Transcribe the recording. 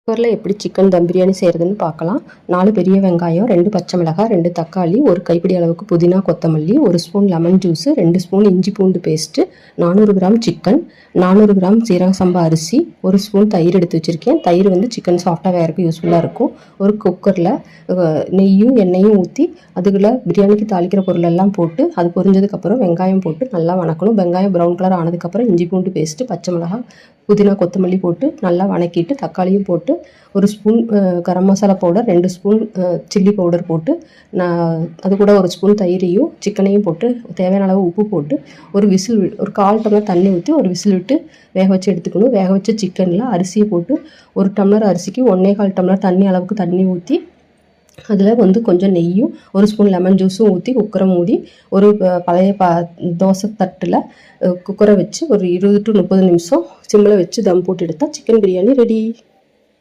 குக்கரில் எப்படி சிக்கன் தம் பிரியாணி செய்கிறதுன்னு பார்க்கலாம். 4 பெரிய வெங்காயம், 2 பச்சை மிளகாய், 2 தக்காளி, ஒரு கைப்பிடி அளவுக்கு புதினா கொத்தமல்லி, 1 ஸ்பூன் லெமன் ஜூஸு, 2 ஸ்பூன் இஞ்சி பூண்டு பேஸ்ட்டு, 400 கிராம் சிக்கன், 400 கிராம் சீரக சம்பா அரிசி, 1 ஸ்பூன் தயிர் எடுத்து வச்சுருக்கேன். தயிர் வந்து சிக்கன் சாஃப்டாக வேகிறதுக்கு யூஸ்ஃபுல்லாக இருக்கும். ஒரு குக்கரில் நெய்யும் எண்ணெயும் ஊற்றி அதுக்குள்ளே பிரியாணிக்கு தாளிக்கிற பொருளெல்லாம் போட்டு அது பொரிஞ்சதுக்கப்புறம் வெங்காயம் போட்டு நல்லா வணக்கணும். வெங்காயம் ப்ரௌன் கலர் ஆனதுக்கப்புறம் இஞ்சி பூண்டு பேஸ்ட்டு, பச்சை மிளகாய், புதினா கொத்தமல்லி போட்டு நல்லா வணக்கிட்டு தக்காளியும் போட்டு 1 spoon garam masala powder, 2 spoon chilli powder போட்டு அது கூட 1 ஸ்பூன் தயிரையும் சிக்கனையும் போட்டு தேவையான அளவு உப்பு போட்டு ஒரு 1/4 டம்ளர் தண்ணி ஊற்றி ஒரு விசில் விட்டு வேக வச்சு எடுத்துக்கணும். வேக வச்ச சிக்கனில் அரிசியை போட்டு 1 டம்ளர் அரிசிக்கு 1/4 டம்ளர் தண்ணி அளவுக்கு தண்ணி ஊற்றி அதில் வந்து கொஞ்சம் நெய்யும் 1 ஸ்பூன் லெமன் ஜூஸும் ஊற்றி குக்கரை மூடி ஒரு பழைய தோசை தட்டில் குக்கரை வச்சு ஒரு 20 to 30 நிமிஷம் சிம்மில் வச்சு தம் போட்டு எடுத்தால் சிக்கன் பிரியாணி ரெடி.